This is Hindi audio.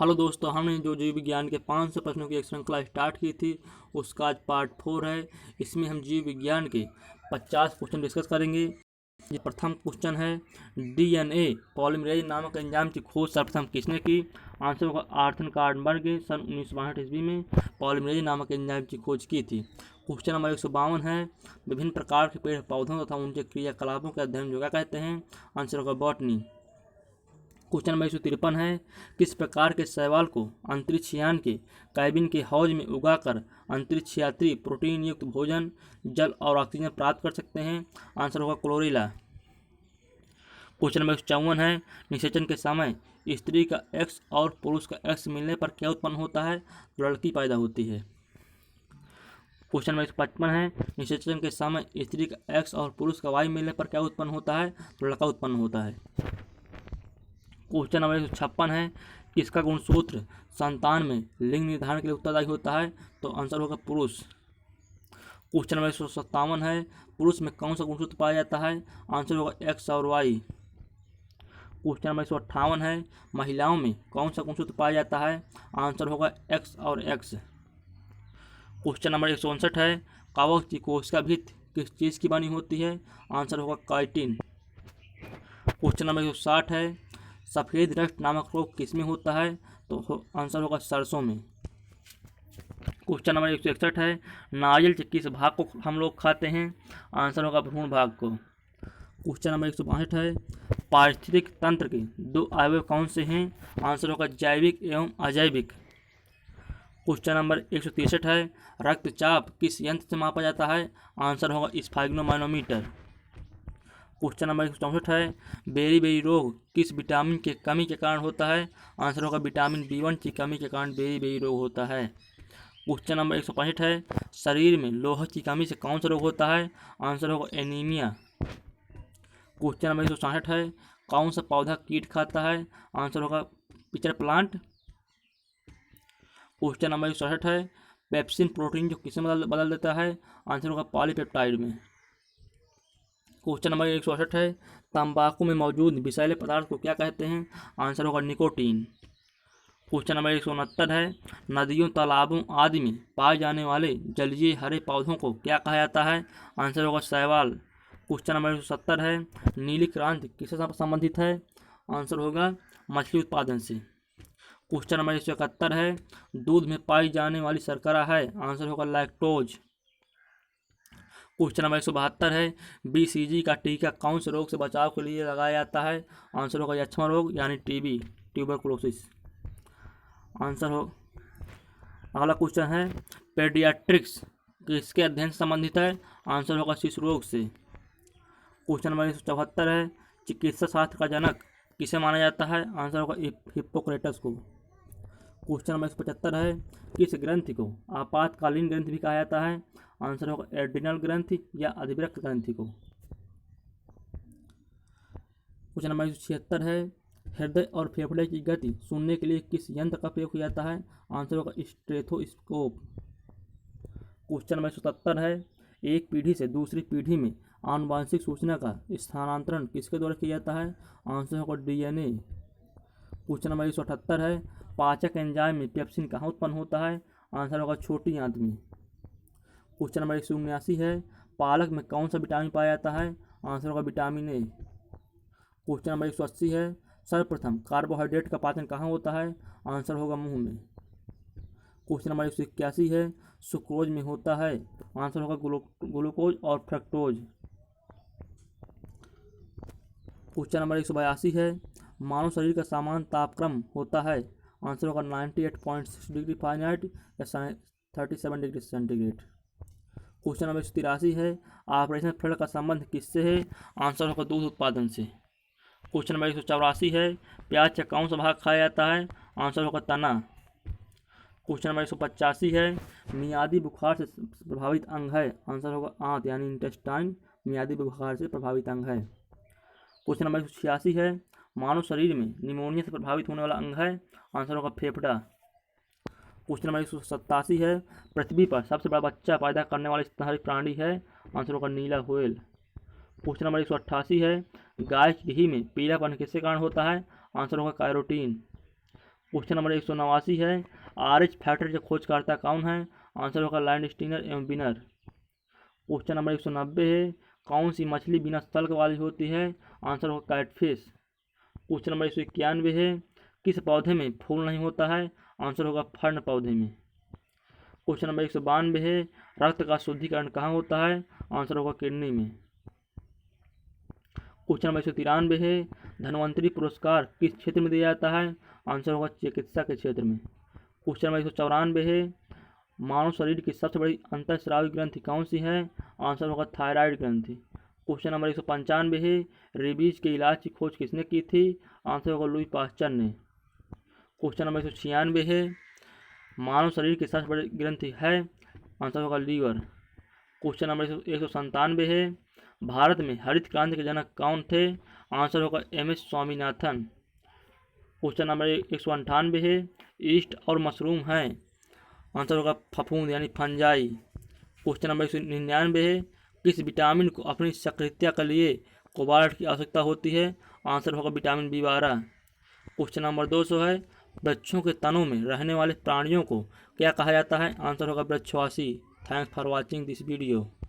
हेलो दोस्तों, हमने जो जीव विज्ञान के 500 प्रश्नों की एक श्रृंखला स्टार्ट की थी उसका आज पार्ट 4 है। इसमें हम जीव विज्ञान के 50 क्वेश्चन डिस्कस करेंगे। ये प्रथम क्वेश्चन है, डीएनए पॉलीमरेज नामक एंजाइम की खोज सर्वप्रथम किसने की? आंसर होगा आर्थर कार्नबर्ग ने सन 1962 ईस्वी में पॉलीमरेज नामक एंजाइम की खोज की थी। क्वेश्चन नंबर 152 है, विभिन्न प्रकार के पेड़ पौधों तथा उनके क्रियाकलापों के अध्ययन जो क्या कहते हैं? आंसर होगा बॉटनी। क्वेश्चन नंबर 153 है, किस प्रकार के शैवाल को अंतरिक्ष यान के कैबिन के हौज में उगाकर अंतरिक्ष यात्री प्रोटीन युक्त भोजन, जल और ऑक्सीजन प्राप्त कर सकते हैं? आंसर होगा क्लोरेला। क्वेश्चन नंबर 154 है, निषेचन के समय स्त्री का एक्स और पुरुष का एक्स मिलने पर क्या उत्पन्न होता है? लड़की पैदा होती है। क्वेश्चन नंबर 155 है, निषेचन के समय स्त्री का एक्स और पुरुष का वाई मिलने पर क्या उत्पन्न होता है? लड़का उत्पन्न होता है। क्वेश्चन नंबर 156 है, किसका गुणसूत्र संतान में लिंग निर्धारण के लिए उत्तरदायी होता है? तो आंसर होगा पुरुष। क्वेश्चन नंबर 157 है, पुरुष में कौन सा गुणसूत्र पाया जाता है? आंसर होगा एक्स और वाई। क्वेश्चन नंबर 158 है, महिलाओं में कौन सा गुणसूत्र पाया जाता है? आंसर होगा एक्स और एक्स। क्वेश्चन नंबर 159 है, कवक की कोशिका भित्ति किस चीज़ की बनी होती है? आंसर होगा काइटिन। क्वेश्चन नंबर 160 है, सफ़ेद रक्त नामक रोग किसमें होता है? तो आंसर होगा सरसों में। क्वेश्चन नंबर 161 है, नारियल के किस भाग को हम लोग खाते हैं? आंसर होगा भ्रूण भाग को। क्वेश्चन नंबर 162 है, पारिस्थितिक तंत्र के दो अवयव कौन से हैं? आंसर होगा जैविक एवं अजैविक। क्वेश्चन नंबर 163 है, रक्तचाप किस यंत्र से मापा जाता है? आंसर होगा स्फैग्नोमैनोमीटर। क्वेश्चन नंबर 164 है, बेरी रोग किस विटामिन के कमी के कारण होता है? आंसर होगा विटामिन B1 की कमी के कारण बेरी रोग होता है। क्वेश्चन नंबर 165 है, शरीर में लोहा की कमी से कौन सा रोग होता है? आंसर होगा एनीमिया। क्वेश्चन नंबर 166 है, कौन सा पौधा कीट खाता है? आंसर होगा पिचर प्लांट। क्वेश्चन नंबर 167 है, पेप्सिन प्रोटीन जो किसमें बदल देता है? आंसर होगा पॉलीपेप्टाइड में। क्वेश्चन नंबर 168 है, तंबाकू में मौजूद विषैले पदार्थ को क्या कहते हैं? आंसर होगा निकोटीन। क्वेश्चन नंबर 169 है, नदियों तालाबों आदि में पाए जाने वाले जलीय हरे पौधों को क्या कहा जाता है? आंसर होगा शैवाल। क्वेश्चन नंबर 170 है, नीली क्रांति किससे संबंधित है? आंसर होगा मछली उत्पादन से। क्वेश्चन नंबर 171 है, दूध में पाई जाने वाली शर्करा है? आंसर होगा लैक्टोज। क्वेश्चन नंबर 172 है, BCG का टीका कौन से रोग से बचाव के लिए लगाया जाता है? आंसर होगा यक्ष्मा रोग यानी TB, ट्यूबरकुलोसिस। आंसर हो। अगला क्वेश्चन है, पेडियाट्रिक्स किसके अध्ययन से संबंधित है? आंसर होगा शिशु रोग से। क्वेश्चन नंबर 174 है, चिकित्सा शास्त्र का जनक किसे माना जाता है? आंसर होगा हिप्पोक्रेटस को। क्वेश्चन नंबर 175 है, किस ग्रंथि को आपातकालीन ग्रंथि भी कहा जाता है? आंसर होगा एड्रिनल ग्रंथि या अधिवृक्क ग्रंथि को। क्वेश्चन नंबर 176 है, हृदय और फेफड़े की गति सुनने के लिए किस यंत्र का प्रयोग किया जाता है? आंसर होगा स्टेथोस्कोप। क्वेश्चन नंबर 177 है, एक पीढ़ी से दूसरी पीढ़ी में आनुवांशिक सूचना का स्थानांतरण किसके द्वारा किया जाता है? आंसर होगा DNA। क्वेश्चन नंबर 178 है, पाचक एंजाइम में पेप्सिन कहाँ उत्पन्न होता है? आंसर होगा छोटी आंत में। क्वेश्चन नंबर 179 है, पालक में कौन सा विटामिन पाया जाता है? आंसर होगा विटामिन A। क्वेश्चन नंबर 180 है, सर्वप्रथम कार्बोहाइड्रेट का पाचन कहाँ होता है? आंसर होगा मुंह में। क्वेश्चन नंबर 181 है, सुक्रोज में होता है? आंसर होगा ग्लूकोज और फ्रक्टोज। क्वेश्चन नंबर 182 है, मानव शरीर का सामान्य तापक्रम होता है? आंसर होगा 98.6 डिग्री फ़ारेनहाइट या 37 डिग्री सेंटीग्रेड। क्वेश्चन नंबर 183 है, ऑपरेशन फ्लड का संबंध किससे है? आंसर होगा दूध उत्पादन से। क्वेश्चन नंबर 184 है, प्याज का कौन सा भाग खाया जाता है? आंसर होगा तना। क्वेश्चन नंबर 185 है, मियादी बुखार से प्रभावित अंग है? आंसर होगा आंत यानी इंटेस्टाइन मियादी बुखार से प्रभावित अंग है। क्वेश्चन नंबर 186 है, मानव शरीर में निमोनिया से प्रभावित होने वाला अंग है? आंसर होगा फेफड़ा। क्वेश्चन नंबर 187 है, पृथ्वी पर सबसे बड़ा बच्चा पैदा करने वाली स्तनधारी प्राणी है? आंसर होगा नीला व्हेल। क्वेश्चन नंबर 188 है, गाय के घी में पीलापन किसके कारण होता है? आंसर होगा कैरोटीन। क्वेश्चन नंबर 189 है, RH फैक्टर के खोजकर्ता कौन है? आंसर होगा लैंडस्टीनर एवं बिनर। क्वेश्चन नंबर 190 है, कौन सी मछली बिना तल्क वाली होती है? आंसर होगा कैटफिश। क्वेश्चन नंबर 191 है, किस पौधे में फूल नहीं होता है? आंसर होगा फर्न पौधे में। क्वेश्चन नंबर 192 है, रक्त का शुद्धिकरण कहाँ होता है? आंसर होगा किडनी में। क्वेश्चन नंबर 193 है, धन्वंतरी पुरस्कार किस क्षेत्र में दिया जाता है? आंसर होगा चिकित्सा के क्षेत्र में। क्वेश्चन नंबर 194 है, मानव शरीर की सबसे बड़ी अंतःस्रावी ग्रंथि कौन सी है? आंसर होगा थायराइड ग्रंथि। क्वेश्चन नंबर 195 है, रेबीज के इलाज की खोज किसने की थी? आंसर होगा लुई पास्चर ने। क्वेश्चन नंबर 196 है, मानव शरीर की सबसे बड़ी ग्रंथि है? आंसर होगा लीवर। क्वेश्चन नंबर 197 है, भारत में हरित क्रांति के जनक कौन थे? आंसर होगा MS स्वामीनाथन। क्वेश्चन नंबर 198 है, ईस्ट और मशरूम है? आंसर होगा फफूंद यानी फंजाई। क्वेश्चन नंबर 199 है, किस विटामिन को अपनी सक्रियता के लिए कोबाल्ट की आवश्यकता होती है? आंसर होगा विटामिन B12। क्वेश्चन नंबर 200 है, वृक्षों के तनों में रहने वाले प्राणियों को क्या कहा जाता है? आंसर होगा वृक्षवासी। Thanks for watching this video.